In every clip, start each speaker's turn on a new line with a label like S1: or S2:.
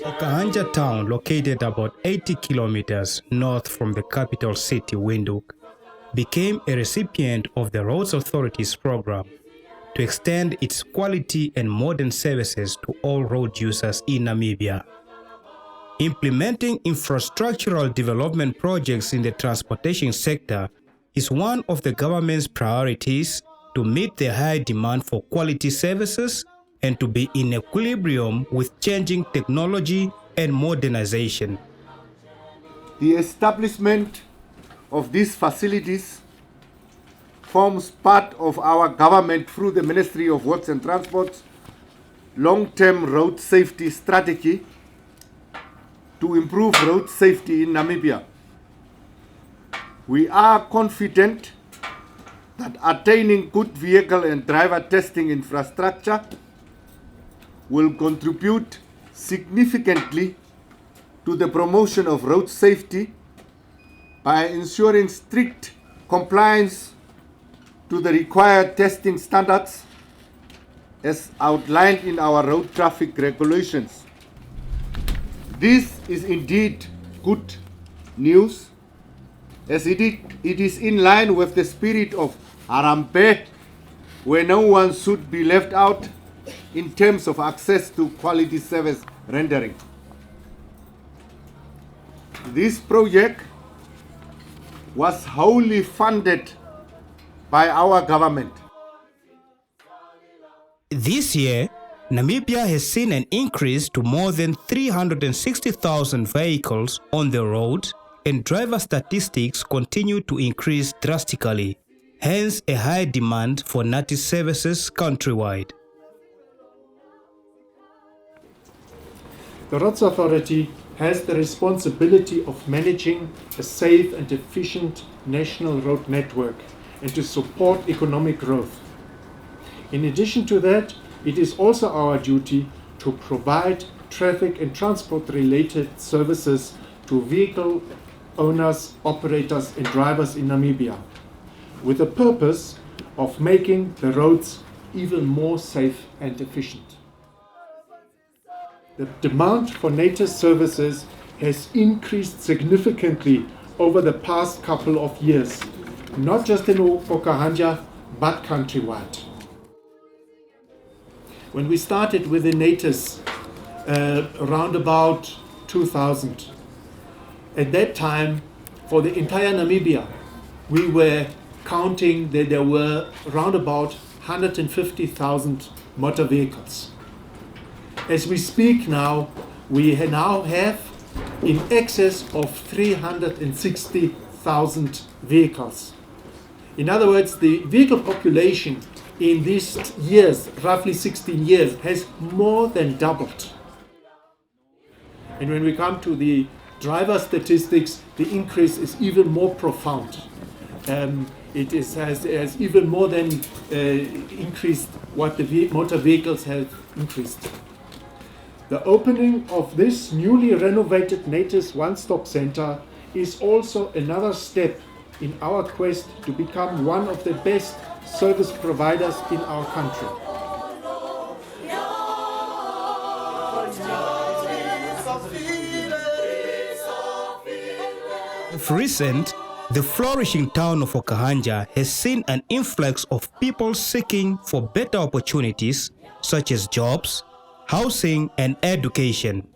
S1: Okahandja town, located about 80 kilometers north from the capital city, Windhoek, became a recipient of the Roads Authority's program to extend its quality and modern services to all road users in Namibia. Implementing infrastructural development projects in the transportation sector is one of the government's priorities to meet the high demand for quality services and to be in equilibrium with changing technology and modernization.
S2: The establishment of these facilities forms part of our government through the Ministry of Works and Transport's long-term road safety strategy to improve road safety in Namibia. We are confident that attaining good vehicle and driver testing infrastructure will contribute significantly to the promotion of road safety by ensuring strict compliance to the required testing standards as outlined in our road traffic regulations. This is indeed good news, as it is in line with the spirit of Harambe, where no one should be left out in terms of access to quality service rendering. This project was wholly funded by our government.
S1: This year, Namibia has seen an increase to more than 360,000 vehicles on the road, and driver statistics continue to increase drastically, hence a high demand for NATIS services countrywide.
S3: The Roads Authority has the responsibility of managing a safe and efficient national road network and to support economic growth. In addition to that, it is also our duty to provide traffic and transport-related services to vehicle owners, operators and drivers in Namibia, with the purpose of making the roads even more safe and efficient. The demand for NATIS services has increased significantly over the past couple of years, not just in Okahandja, but countrywide. When we started with the NATIS around about 2000, at that time, for the entire Namibia, we were counting that there were around about 150,000 motor vehicles. As we speak now, we now have in excess of 360,000 vehicles. In other words, the vehicle population in these years, roughly 16 years, has more than doubled. And when we come to the driver statistics, the increase is even more profound. Has even more than increased what the motor vehicles have increased. The opening of this newly renovated NATIS one-stop center is also another step in our quest to become one of the best service providers in our country.
S1: Of recent, the flourishing town of Okahandja has seen an influx of people seeking for better opportunities such as jobs, housing and education.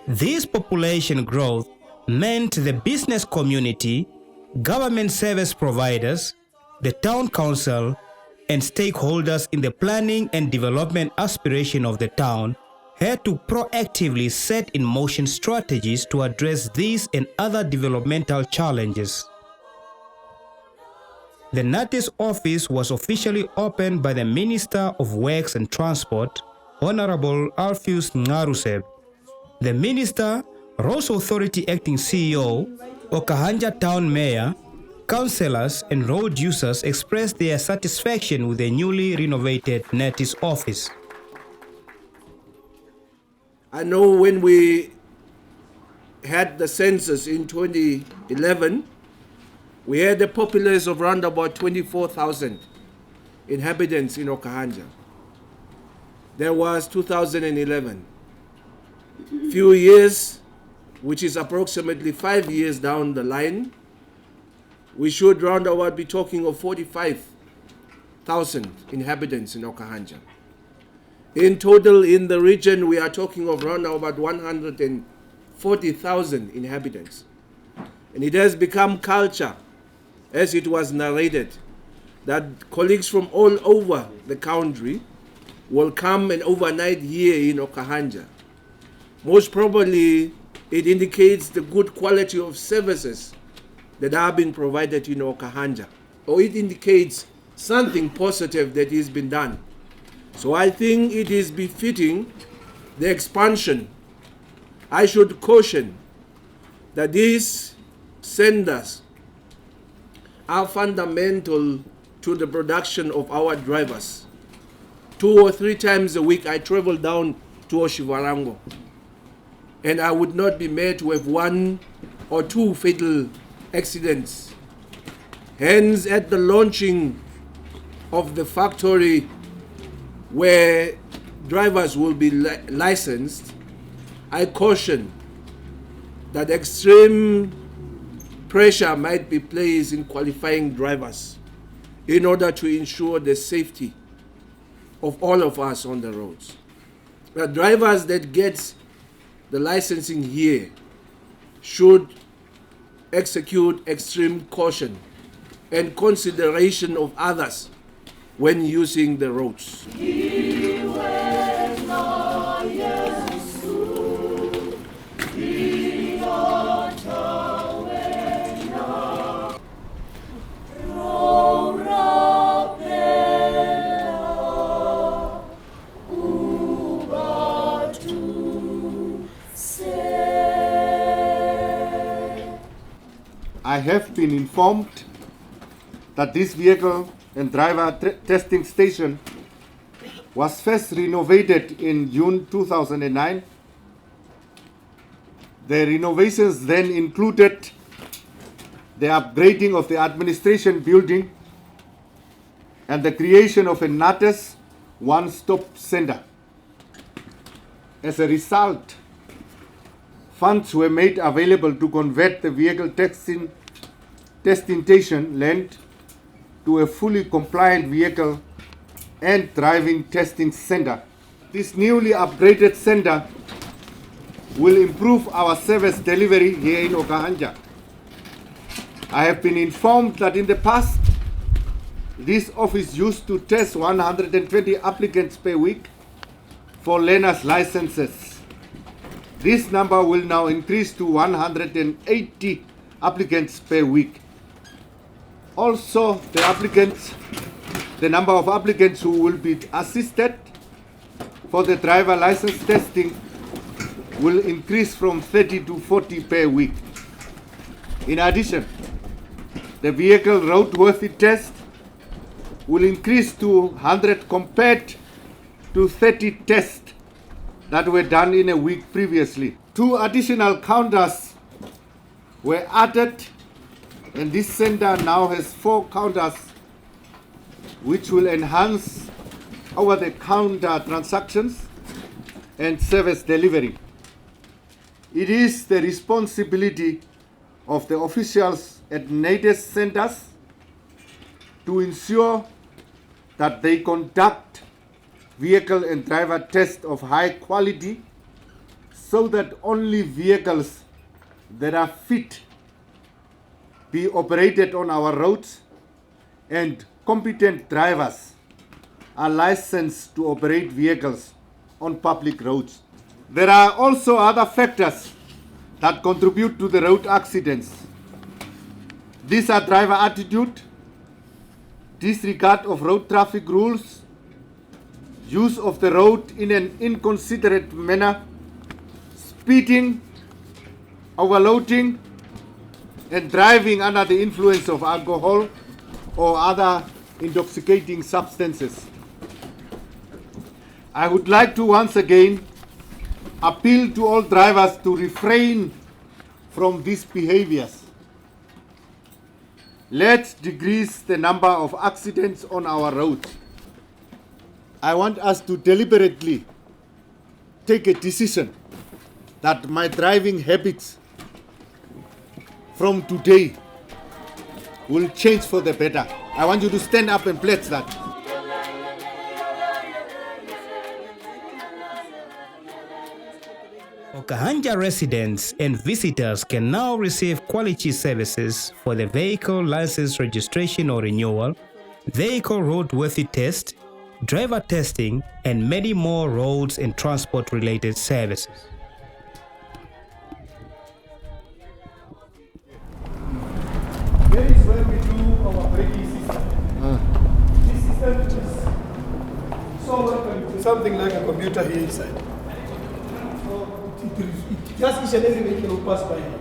S1: This population growth meant the business community, government service providers, the town council, and stakeholders in the planning and development aspiration of the town had to proactively set in motion strategies to address these and other developmental challenges. The NATIS office was officially opened by the Minister of Works and Transport, Honorable ALPHEUS NARUSEB. The Minister, Roads Authority Acting CEO, Okahandja Town Mayor, councillors and road users expressed their satisfaction with the newly renovated NATIS office.
S4: I know when we had the census in 2011, we had a populace of around about 24,000. inhabitants in Okahandja. There was 2011. Few years, which is approximately 5 years down the line, we should round about be talking of 45,000 inhabitants in Okahandja. In total, in the region, we are talking of round about 140,000 inhabitants. And it has become culture, as it was narrated, that colleagues from all over the country will come and overnight here in Okahandja. Most probably, it indicates the good quality of services that are being provided in Okahandja, or it indicates something positive that has been done. So I think it is befitting the expansion. I should caution that these centers are fundamental to the production of our drivers. 2 or 3 times a week I travel down to Oshivarango, and I would not be met with 1 or 2 fatal accidents. Hence, at the launching of the factory where drivers will be licensed, I caution that extreme pressure might be placed in qualifying drivers in order to ensure the safety of all of us on the roads. The drivers that get the licensing here should execute extreme caution and consideration of others when using the roads.
S2: I have been informed that this vehicle and driver testing station was first renovated in June 2009. The renovations then included the upgrading of the administration building and the creation of a NATIS one-stop center. As a result, funds were made available to convert the vehicle testing station land to a fully compliant vehicle and driving testing center. This newly upgraded center will improve our service delivery here in Okahandja. I have been informed that in the past, this office used to test 120 applicants per week for learners' licenses. This number will now increase to 180 applicants per week. Also, the number of applicants who will be assisted for the driver license testing will increase from 30 to 40 per week. In addition, the vehicle roadworthy test will increase to 100 compared to 30 tests that were done in a week previously. 2 additional counters were added, and this center now has 4 counters which will enhance over-the-counter transactions and service delivery. It is the responsibility of the officials at NATIS centers to ensure that they conduct vehicle and driver tests of high quality so that only vehicles that are fit be operated on our roads and competent drivers are licensed to operate vehicles on public roads. There are also other factors that contribute to the road accidents. These are driver attitude, disregard of road traffic rules, use of the road in an inconsiderate manner, speeding, overloading, and driving under the influence of alcohol or other intoxicating substances. I would like to once again appeal to all drivers to refrain from these behaviors. Let's decrease the number of accidents on our roads. I want us to deliberately take a decision that my driving habits from today will change for the better. I want you to stand up and pledge that.
S1: Okahandja residents and visitors can now receive quality services for the vehicle license registration or renewal, vehicle roadworthy test, driver testing, and many more roads and transport related services.
S5: Here is where we do our braking system. This system is so welcome to something like a computer here inside. It just each and every vehicle will pass by here.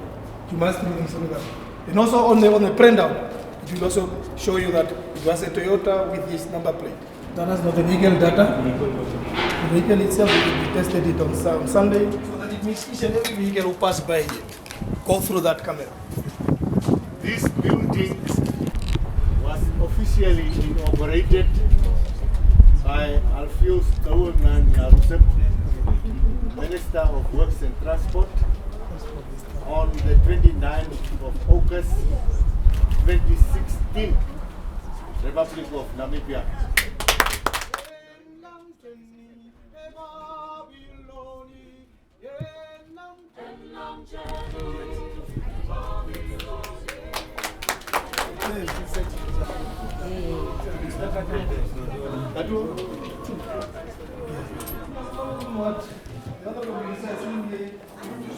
S5: You must bring through that. And also on the printout, it will also show you that it was a Toyota with this number plate. That is not the vehicle data. The vehicle itself, we tested it on Sunday, so that it means each and every vehicle will pass by here. Go through that camera.
S2: This building was officially inaugurated by ALPHEUS NARUSEB, Minister of Works and Transport, on the 29th of August 2016, Republic of Namibia.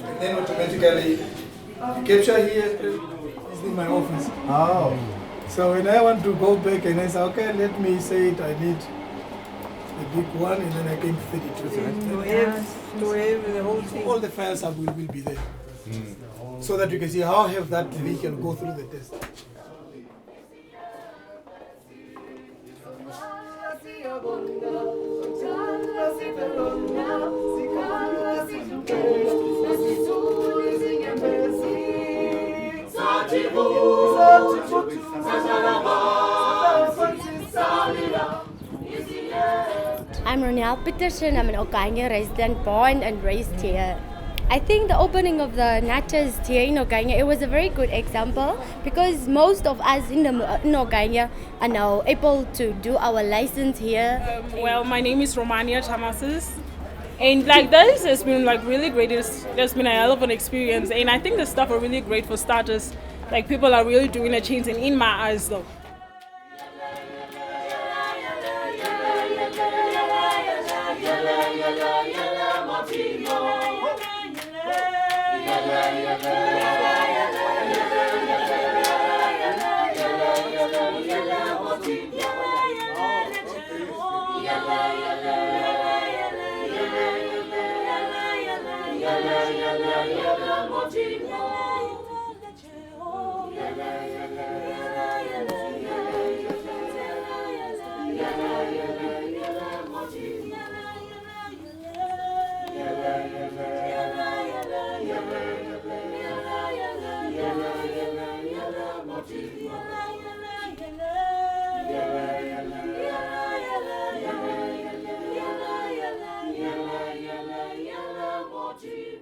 S5: And then automatically, the capture here is in my office.
S2: Oh.
S5: So when I want to go back and I say, okay, let me say it, I need the big one, and then I can fit it to
S6: the whole thing.
S5: all the files will be there. So that you can see how have that vehicle go through the test.
S7: I'm Ronelle Peterson. I'm an Okahandja resident, born and raised here. I think the opening of the NATIS here in Okahandja, it was a very good example because most of us in Okahandja are now able to do our license here.
S6: Well, my name is Romania Tamasis. And like this has been like really great. There's been a hell of an experience, and I think the stuff are really great for starters. Like people are really doing a change, and in my eyes though.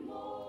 S8: More.